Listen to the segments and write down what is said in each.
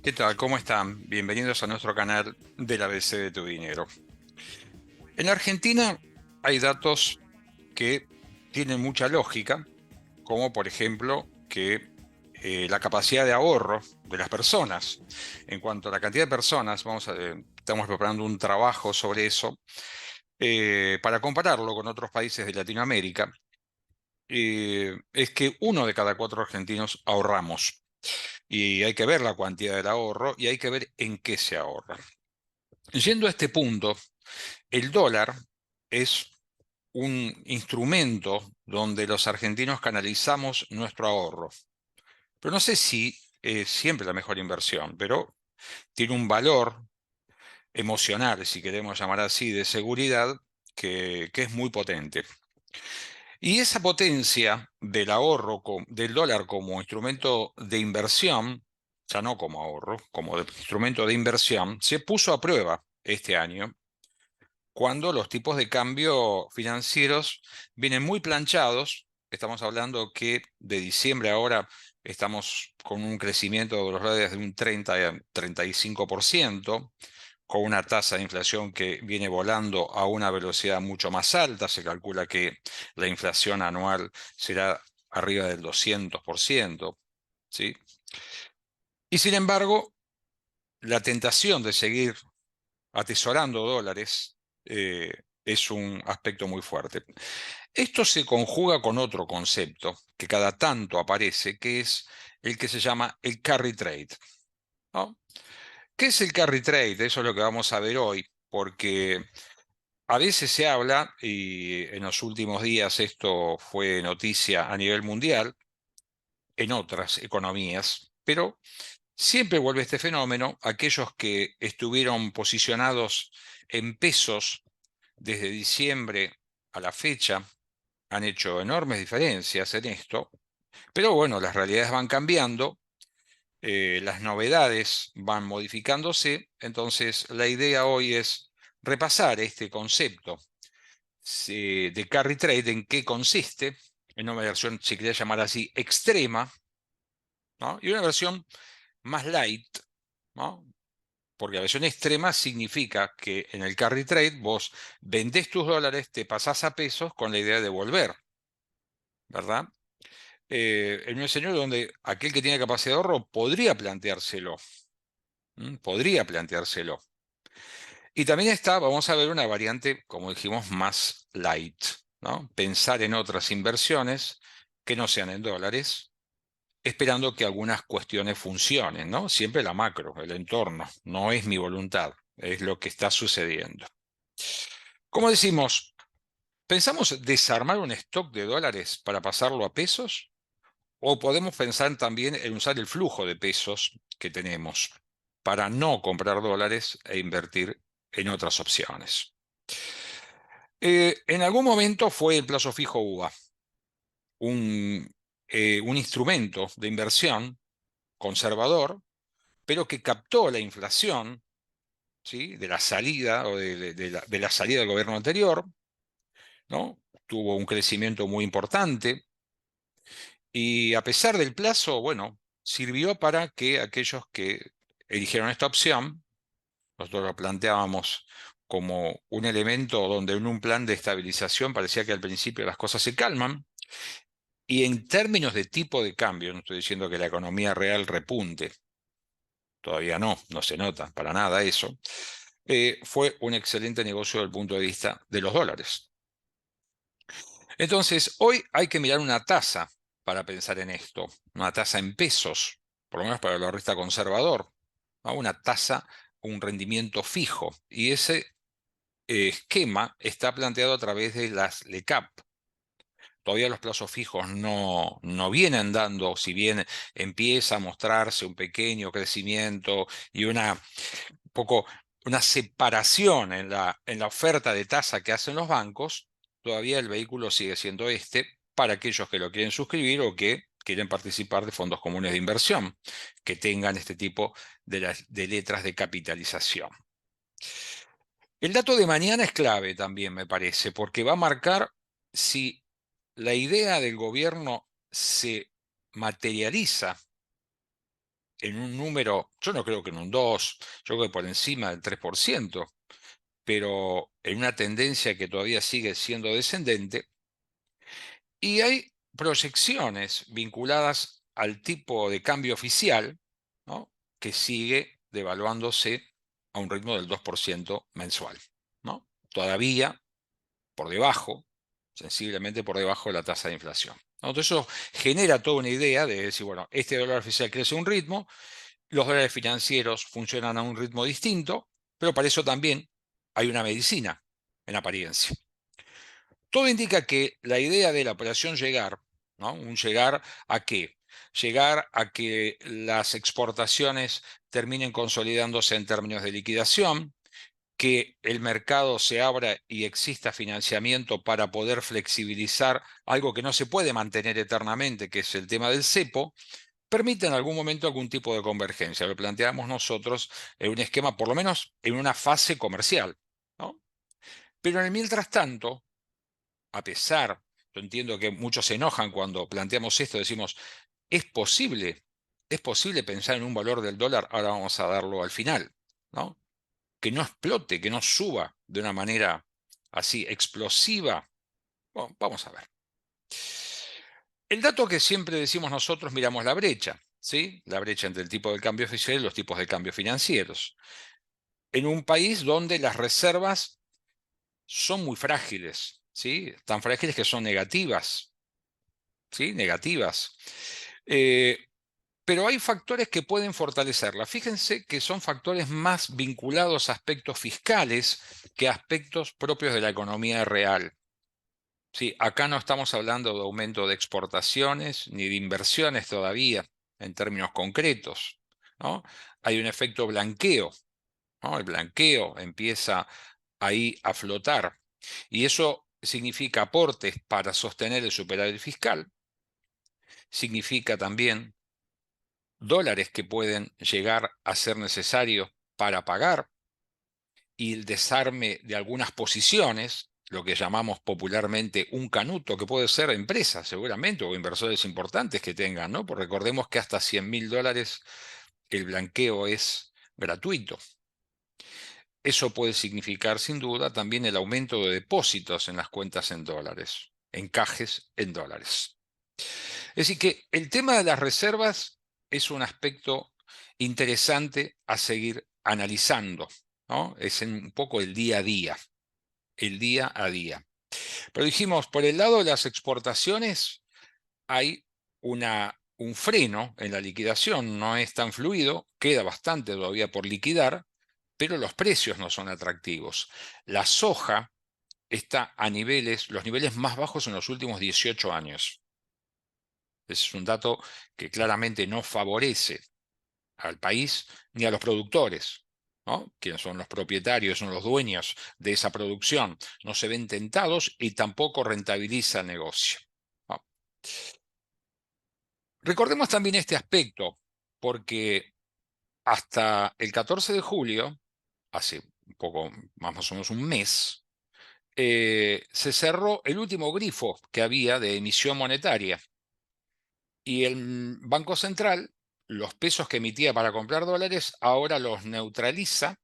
¿Qué tal? ¿Cómo están? Bienvenidos a nuestro canal del ABC de tu dinero. En la Argentina hay datos que tienen mucha lógica, como por ejemplo que la capacidad de ahorro de las personas. En cuanto a la cantidad de personas, estamos preparando un trabajo sobre eso para compararlo con otros países de Latinoamérica. Es que uno de cada cuatro argentinos ahorramos. Y hay que ver la cuantía del ahorro y hay que ver en qué se ahorra. Yendo a este punto, el dólar es un instrumento donde los argentinos canalizamos nuestro ahorro. Pero no sé si es siempre la mejor inversión, pero tiene un valor emocional, si queremos llamar así, de seguridad que es muy potente. Y esa potencia del ahorro, del dólar como instrumento de inversión, ya no como ahorro, como instrumento de inversión, se puso a prueba este año cuando los tipos de cambio financieros vienen muy planchados. Estamos hablando que de diciembre ahora estamos con un crecimiento de los dólares de un 30 a 35%, con una tasa de inflación que viene volando a una velocidad mucho más alta. Se calcula que la inflación anual será arriba del 200%, ¿sí? Y sin embargo, la tentación de seguir atesorando dólares es un aspecto muy fuerte. Esto se conjuga con otro concepto que cada tanto aparece, que es el que se llama el carry trade, ¿no? ¿Qué es el carry trade? Eso es lo que vamos a ver hoy, porque a veces se habla, y en los últimos días esto fue noticia a nivel mundial, en otras economías, pero siempre vuelve este fenómeno. Aquellos que estuvieron posicionados en pesos desde diciembre a la fecha han hecho enormes diferencias en esto, pero bueno, las realidades van cambiando, las novedades van modificándose, entonces la idea hoy es repasar este concepto de carry trade, en qué consiste, en una versión, si quería llamar así, extrema, ¿no? Y una versión más light, ¿no? Porque la versión extrema significa que en el carry trade vos vendés tus dólares, te pasás a pesos con la idea de volver, ¿verdad? En un escenario donde aquel que tiene capacidad de ahorro podría planteárselo, podría planteárselo. Y también está, vamos a ver una variante, como dijimos, más light, ¿no? Pensar en otras inversiones que no sean en dólares, esperando que algunas cuestiones funcionen, ¿no? Siempre la macro, el entorno, no es mi voluntad, es lo que está sucediendo. Como decimos, ¿pensamos desarmar un stock de dólares para pasarlo a pesos? ¿O podemos pensar también en usar el flujo de pesos que tenemos para no comprar dólares e invertir en otras opciones? En algún momento fue el plazo fijo UVA un, un instrumento de inversión conservador, pero que captó la inflación, ¿sí? De la salida o de la salida del gobierno anterior, ¿no? Tuvo un crecimiento muy importante y a pesar del plazo, bueno, sirvió para que aquellos que eligieron esta opción, nosotros lo planteábamos como un elemento donde en un plan de estabilización parecía que al principio las cosas se calman, y en términos de tipo de cambio, no estoy diciendo que la economía real repunte, todavía no, no se nota para nada eso, fue un excelente negocio desde el punto de vista de los dólares. Entonces, hoy hay que mirar una tasa para pensar en esto, una tasa en pesos, por lo menos para el ahorrista conservador, ¿no? Una tasa, un rendimiento fijo. Y ese esquema está planteado a través de las LECAP. Todavía los plazos fijos no vienen dando, si bien empieza a mostrarse un pequeño crecimiento y poco, una separación en la oferta de tasa que hacen los bancos, todavía el vehículo sigue siendo este para aquellos que lo quieren suscribir o que quieren participar de fondos comunes de inversión, que tengan este tipo de letras de capitalización. El dato de mañana es clave también, me parece, porque va a marcar si la idea del gobierno se materializa en un número, yo no creo que en un 2, yo creo que por encima del 3%, pero en una tendencia que todavía sigue siendo descendente. Y hay proyecciones vinculadas al tipo de cambio oficial, ¿no?, que sigue devaluándose a un ritmo del 2% mensual, ¿no? Todavía por debajo, sensiblemente por debajo de la tasa de inflación, ¿no? Entonces eso genera toda una idea de decir, bueno, este dólar oficial crece a un ritmo, los dólares financieros funcionan a un ritmo distinto, pero para eso también hay una medicina en apariencia. Todo indica que la idea de la operación llegar, ¿no? ¿Un llegar a qué? Llegar a que las exportaciones terminen consolidándose en términos de liquidación, que el mercado se abra y exista financiamiento para poder flexibilizar algo que no se puede mantener eternamente, que es el tema del cepo, permite en algún momento algún tipo de convergencia. Lo planteamos nosotros en un esquema, por lo menos en una fase comercial, ¿no? Pero en el mientras tanto, a pesar, yo entiendo que muchos se enojan cuando planteamos esto, decimos, ¿es posible? ¿Es posible pensar en un valor del dólar? Ahora vamos a darlo al final, ¿no? Que no explote, que no suba de una manera así explosiva. Bueno, vamos a ver. El dato que siempre decimos nosotros, miramos la brecha, ¿sí? La brecha entre el tipo de cambio oficial y los tipos de cambio financieros. En un país donde las reservas son muy frágiles, ¿sí? Tan frágiles que son negativas, ¿sí? Negativas. Eh, pero hay factores que pueden fortalecerla. Fíjense que son factores más vinculados a aspectos fiscales que a aspectos propios de la economía real. Sí, acá no estamos hablando de aumento de exportaciones ni de inversiones todavía en términos concretos, ¿no? Hay un efecto blanqueo, ¿no? El blanqueo empieza ahí a flotar y eso significa aportes para sostener el superávit fiscal, significa también dólares que pueden llegar a ser necesarios para pagar y el desarme de algunas posiciones, lo que llamamos popularmente un canuto, que puede ser empresas seguramente o inversores importantes que tengan, ¿no? Porque recordemos que hasta $100.000 el blanqueo es gratuito. Eso puede significar sin duda también el aumento de depósitos en las cuentas en dólares, encajes en dólares. Es decir, que el tema de las reservas es un aspecto interesante a seguir analizando, ¿no? Es un poco el día a día, el día a día. Pero dijimos, por el lado de las exportaciones hay un freno en la liquidación, no es tan fluido, queda bastante todavía por liquidar, pero los precios no son atractivos. La soja está a los niveles más bajos en los últimos 18 años. Ese es un dato que claramente no favorece al país ni a los productores, ¿no? Quienes son los propietarios, son los dueños de esa producción. No se ven tentados y tampoco rentabiliza el negocio, ¿no? Recordemos también este aspecto, porque hasta el 14 de julio, hace un poco más o menos un mes, se cerró el último grifo que había de emisión monetaria. Y el Banco Central, los pesos que emitía para comprar dólares, ahora los neutraliza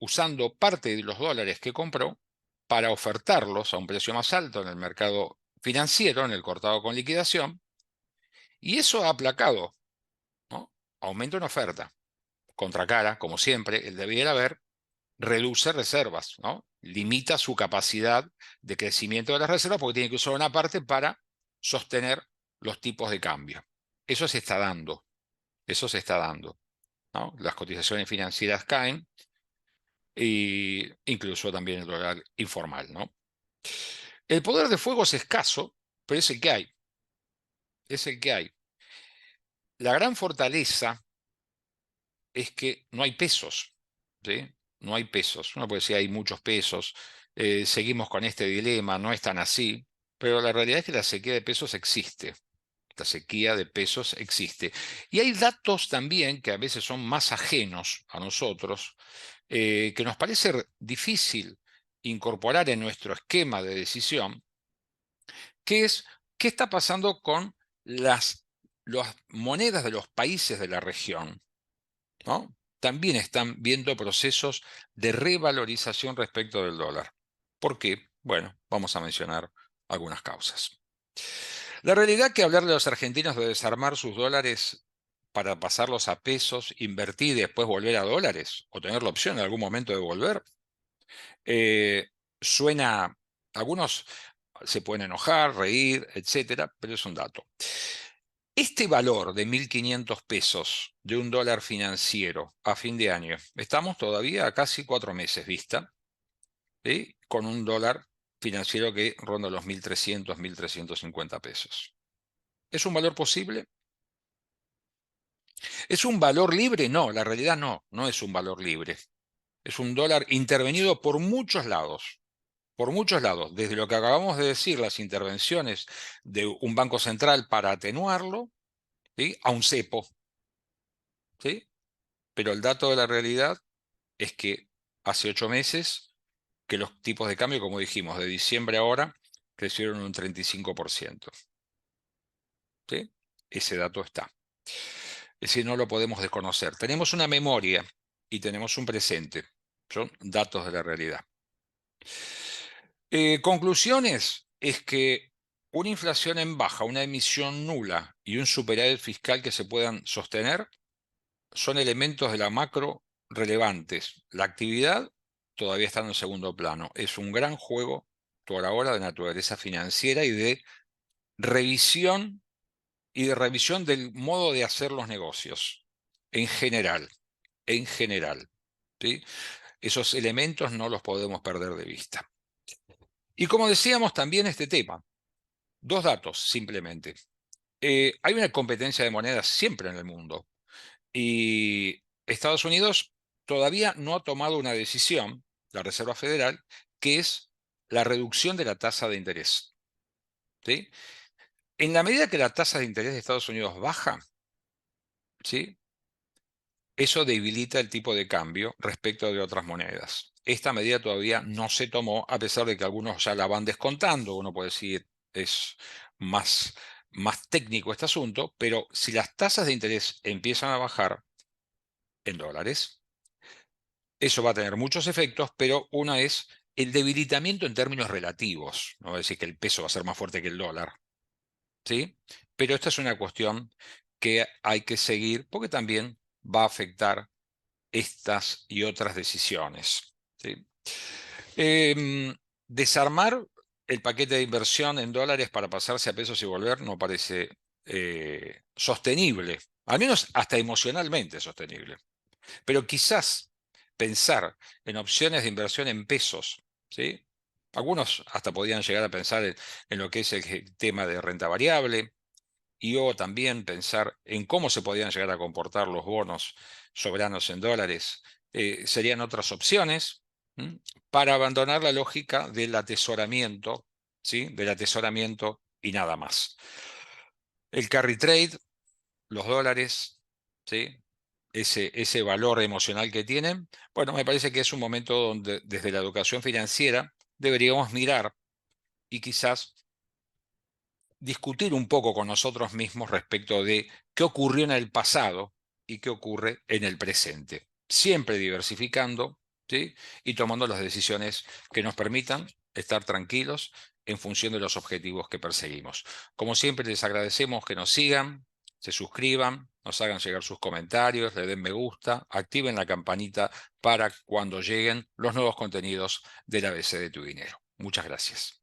usando parte de los dólares que compró para ofertarlos a un precio más alto en el mercado financiero, en el cortado con liquidación, y eso ha aplacado, ¿no? Aumento en oferta. Contracara, como siempre, el debiera haber, reduce reservas, ¿no? Limita su capacidad de crecimiento de las reservas porque tiene que usar una parte para sostener los tipos de cambio. Eso se está dando. Eso se está dando, ¿no? Las cotizaciones financieras caen e incluso también el dólar informal, ¿no? El poder de fuego es escaso, pero es el que hay. Es el que hay. La gran fortaleza es que no hay pesos, ¿sí? No hay pesos. Uno puede decir hay muchos pesos, seguimos con este dilema, no es tan así, pero la realidad es que la sequía de pesos existe. La sequía de pesos existe. Y hay datos también que a veces son más ajenos a nosotros, que nos parece difícil incorporar en nuestro esquema de decisión, que es qué está pasando con las las monedas de los países de la región, ¿no?, también están viendo procesos de revalorización respecto del dólar. ¿Por qué? Bueno, vamos a mencionar algunas causas. La realidad es que hablarle a los argentinos de desarmar sus dólares para pasarlos a pesos, invertir y después volver a dólares, o tener la opción en algún momento de volver, eh, suena, algunos se pueden enojar, reír, etcétera, pero es un dato. Este valor de 1.500 pesos de un dólar financiero a fin de año, estamos todavía a casi 4 meses vista, ¿sí?, con un dólar financiero que ronda los 1.300, 1.350 pesos. ¿Es un valor posible? ¿Es un valor libre? No, la realidad no, no es un valor libre. Es un dólar intervenido por muchos lados, desde lo que acabamos de decir, las intervenciones de un banco central para atenuarlo, ¿sí?, a un cepo, ¿sí? Pero el dato de la realidad es que hace 8 meses que los tipos de cambio, como dijimos, de diciembre a ahora, crecieron un 35%. ¿Sí? Ese dato está. Es decir, no lo podemos desconocer. Tenemos una memoria y tenemos un presente. Son datos de la realidad. Conclusiones es que una inflación en baja, una emisión nula y un superávit fiscal que se puedan sostener son elementos de la macro relevantes. La actividad todavía está en el segundo plano. Es un gran juego por ahora de naturaleza financiera revisión y de revisión del modo de hacer los negocios en general, ¿sí? Esos elementos no los podemos perder de vista. Y como decíamos también este tema, dos datos simplemente. Hay una competencia de monedas siempre en el mundo y Estados Unidos todavía no ha tomado una decisión, la Reserva Federal, que es la reducción de la tasa de interés, ¿sí? En la medida que la tasa de interés de Estados Unidos baja, ¿sí?, eso debilita el tipo de cambio respecto de otras monedas. Esta medida todavía no se tomó, a pesar de que algunos ya la van descontando. Uno puede decir, es más técnico este asunto, pero si las tasas de interés empiezan a bajar en dólares, eso va a tener muchos efectos, pero una es el debilitamiento en términos relativos. No voy a decir que el peso va a ser más fuerte que el dólar, ¿sí? Pero esta es una cuestión que hay que seguir porque también va a afectar estas y otras decisiones, ¿sí? Desarmar el paquete de inversión en dólares para pasarse a pesos y volver no parece sostenible, al menos hasta emocionalmente sostenible. Pero quizás pensar en opciones de inversión en pesos, ¿sí? Algunos hasta podían llegar a pensar en lo que es el tema de renta variable, o también pensar en cómo se podían llegar a comportar los bonos soberanos en dólares. Serían otras opciones, ¿m?, para abandonar la lógica del atesoramiento, ¿sí?, del atesoramiento y nada más. El carry trade, los dólares, ¿sí?, ese valor emocional que tienen, bueno, me parece que es un momento donde desde la educación financiera deberíamos mirar y quizás discutir un poco con nosotros mismos respecto de qué ocurrió en el pasado y qué ocurre en el presente, siempre diversificando, ¿sí?, y tomando las decisiones que nos permitan estar tranquilos en función de los objetivos que perseguimos. Como siempre, les agradecemos que nos sigan, se suscriban, nos hagan llegar sus comentarios, le den me gusta, activen la campanita para cuando lleguen los nuevos contenidos del ABC de tu dinero. Muchas gracias.